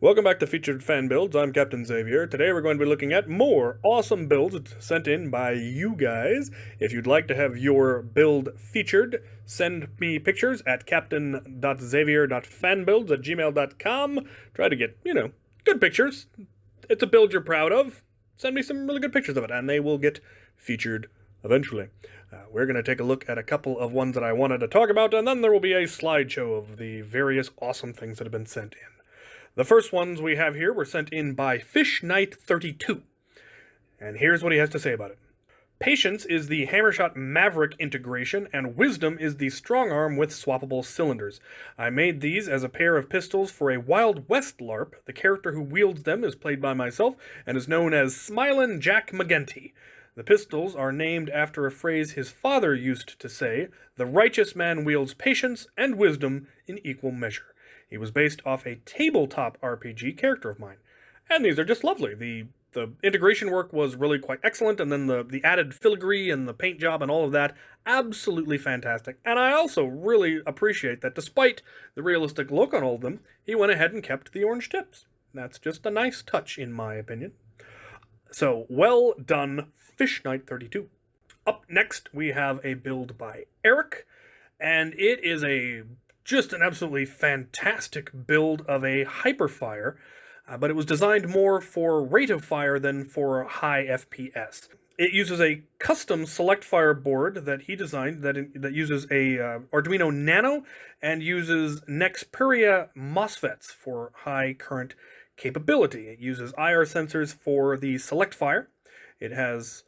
Welcome back to Featured Fan Builds. I'm Captain Xavier. Today we're going to be looking at more awesome builds sent in by you guys. If you'd like to have your build featured, send me pictures at captain.xavier.fanbuilds@gmail.com. Try to get, good pictures. It's a build you're proud of. Send me some really good pictures of it, and they will get featured eventually. We're going to take a look at a couple of ones that I wanted to talk about, and then there will be a slideshow of the various awesome things that have been sent in. The first ones we have here were sent in by FishKnight32, and here's what he has to say about it. Patience is the Hammershot Maverick integration, and Wisdom is the strong arm with swappable cylinders. I made these as a pair of pistols for a Wild West LARP. The character who wields them is played by myself and is known as Smilin' Jack McGinty. The pistols are named after a phrase his father used to say, "The righteous man wields patience and wisdom in equal measure." He was based off a tabletop RPG character of mine. And these are just lovely. The integration work was really quite excellent, and then the added filigree and the paint job and all of that, absolutely fantastic. And I also really appreciate that despite the realistic look on all of them, he went ahead and kept the orange tips. That's just a nice touch, in my opinion. So, well done, FishKnight32. Up next, we have a build by Eric, and it is just an absolutely fantastic build of a hyperfire, but it was designed more for rate of fire than for high FPS. It uses a custom select fire board that he designed that uses a Arduino Nano and uses Nexperia MOSFETs for high current capability. It uses IR sensors for the select fire. It has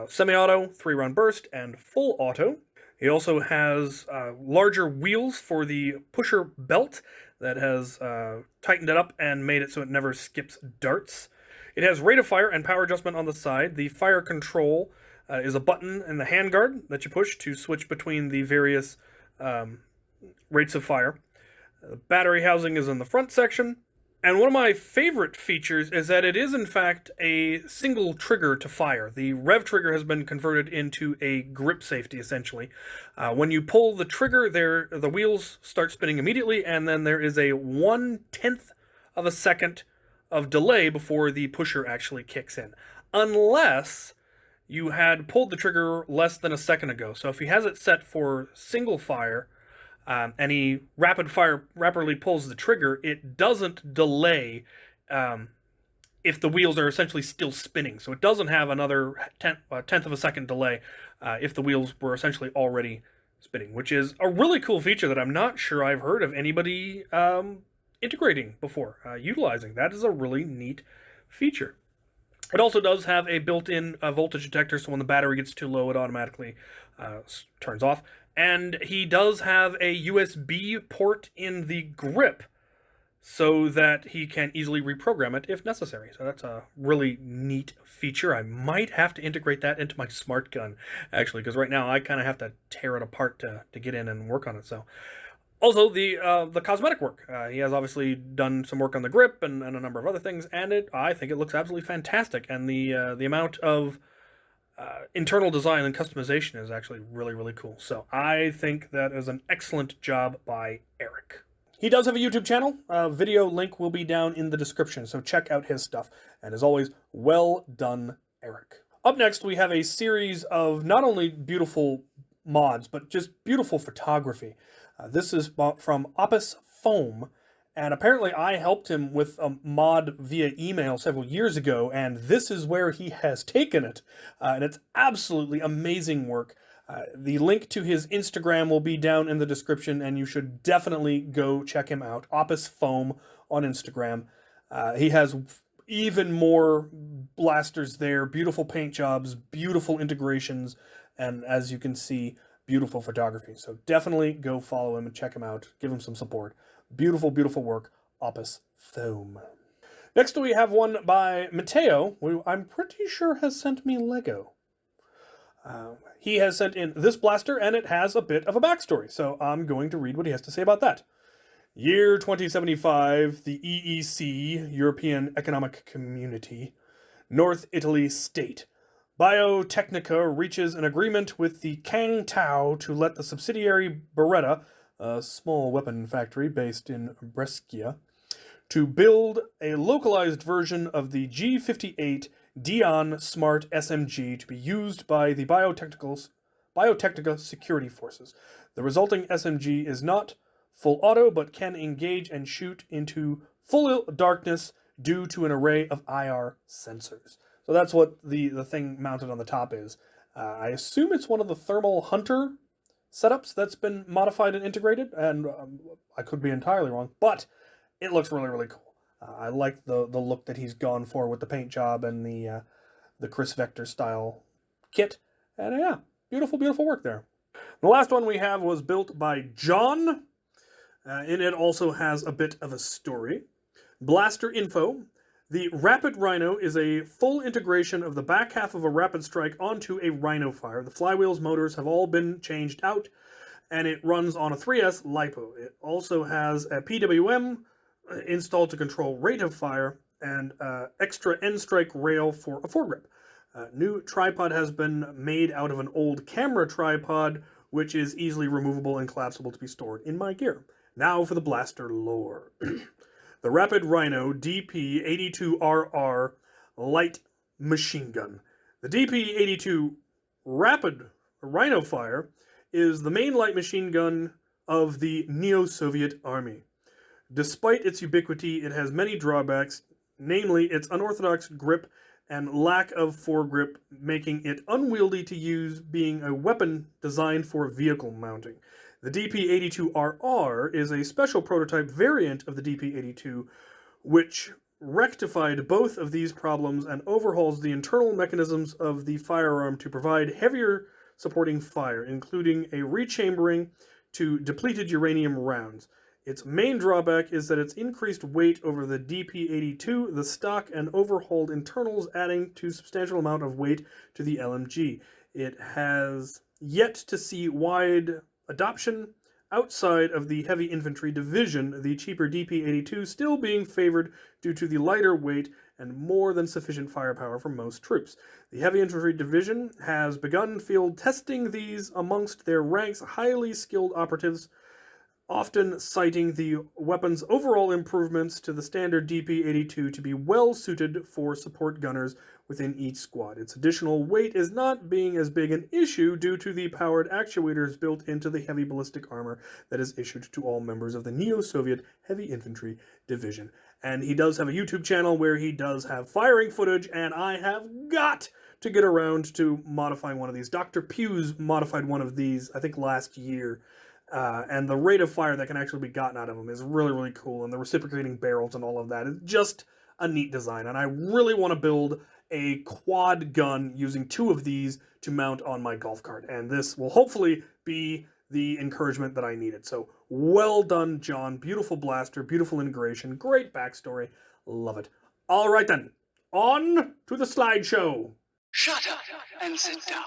semi-auto, 3-round burst, and full auto. He also has larger wheels for the pusher belt that has tightened it up and made it so it never skips darts. It has rate of fire and power adjustment on the side. The fire control is a button in the handguard that you push to switch between the various rates of fire. The battery housing is in the front section. And one of my favorite features is that it is, in fact, a single trigger to fire. The rev trigger has been converted into a grip safety, essentially. When you pull the trigger, the wheels start spinning immediately, and then there is a 1/10 of a second of delay before the pusher actually kicks in. Unless you had pulled the trigger less than a second ago. So if he has it set for single fire, and he rapidly pulls the trigger, it doesn't delay if the wheels are essentially still spinning. So it doesn't have another tenth of a second delay if the wheels were essentially already spinning, which is a really cool feature that I'm not sure I've heard of anybody integrating before, utilizing. That is a really neat feature. It also does have a built-in voltage detector, so when the battery gets too low, it automatically turns off. And he does have a USB port in the grip so that he can easily reprogram it if necessary. So that's a really neat feature. I might have to integrate that into my smart gun, actually, because right now I kind of have to tear it apart to get in and work on it. So, also, the cosmetic work. He has obviously done some work on the grip and a number of other things, and I think it looks absolutely fantastic. And the amount of internal design and customization is actually really, really cool. So I think that is an excellent job by Eric. He does have a YouTube channel. Video link will be down in the description, so check out his stuff. And as always, well done, Eric. Up next, we have a series of not only beautiful mods, but just beautiful photography. This is from Opus Foam. And apparently I helped him with a mod via email several years ago, and this is where he has taken it. And it's absolutely amazing work. The link to his Instagram will be down in the description, and you should definitely go check him out. Opus Foam on Instagram. He has even more blasters there, beautiful paint jobs, beautiful integrations, and as you can see, beautiful photography. So definitely go follow him and check him out. Give him some support. Beautiful, beautiful work, Opus Foam. Next we have one by Mateo, who I'm pretty sure has sent me Lego. He has sent in this blaster, and it has a bit of a backstory, so I'm going to read what he has to say about that. Year 2075, the EEC, European Economic Community, North Italy State. Biotechnica reaches an agreement with the Kang Tao to let the subsidiary Beretta, a small weapon factory based in Brescia, to build a localized version of the G58 Dion Smart SMG to be used by the Biotechnica security forces. The resulting SMG is not full auto, but can engage and shoot into full darkness due to an array of IR sensors. So that's what the thing mounted on the top is. I assume it's one of the Thermal Hunter setups that's been modified and integrated, and I could be entirely wrong, but it looks really, really cool. I like the look that he's gone for with the paint job and the Chris Vector style kit, and yeah, beautiful, beautiful work there. The last one we have was built by John, and it also has a bit of a story. Blaster info. The RapidRhino is a full integration of the back half of a Rapid Strike onto a Rhino fire. The flywheels motors have all been changed out, and it runs on a 3S LiPo. It also has a PWM installed to control rate of fire, and extra N-strike rail for a foregrip. New tripod has been made out of an old camera tripod, which is easily removable and collapsible to be stored in my gear. Now for the blaster lore. The RapidRhino DP82RR light machine gun. The DP82 Rapid Rhino Fire is the main light machine gun of the Neo-Soviet Army. Despite its ubiquity, it has many drawbacks, namely its unorthodox grip and lack of foregrip, making it unwieldy to use, being a weapon designed for vehicle mounting. The DP82RR is a special prototype variant of the DP82, which rectified both of these problems and overhauls the internal mechanisms of the firearm to provide heavier supporting fire, including a rechambering to depleted uranium rounds. Its main drawback is that its increased weight over the DP82, the stock and overhauled internals, adding to substantial amount of weight to the LMG. It has yet to see wide adoption outside of the heavy infantry division, the cheaper DP82 still being favored due to the lighter weight and more than sufficient firepower for most troops. The heavy infantry division has begun field testing these amongst their ranks highly skilled operatives, often citing the weapon's overall improvements to the standard DP82 to be well suited for support gunners within each squad. Its additional weight is not being as big an issue due to the powered actuators built into the heavy ballistic armor that is issued to all members of the Neo-Soviet Heavy Infantry Division. And he does have a YouTube channel where he does have firing footage, and I have got to get around to modifying one of these. Dr. Pew's modified one of these, I think last year. And the rate of fire that can actually be gotten out of them is really, really cool. And the reciprocating barrels and all of that is just a neat design. And I really want to build a quad gun using two of these to mount on my golf cart. And this will hopefully be the encouragement that I needed. So well done, John. Beautiful blaster, beautiful integration, great backstory. Love it. All right then, on to the slideshow. Shut up and sit down.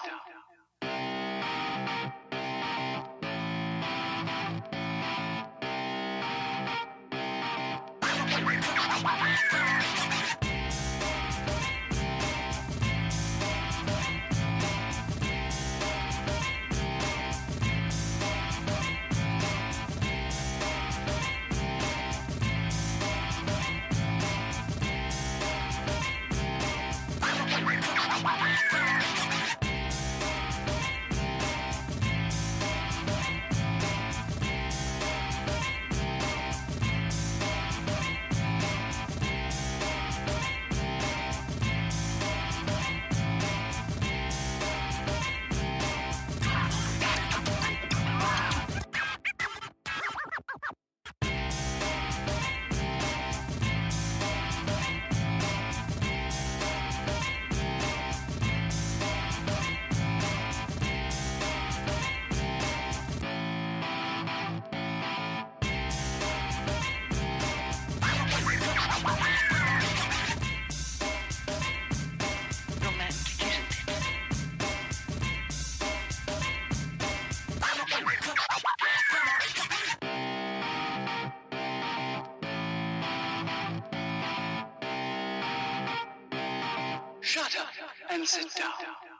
Shut up and sit down.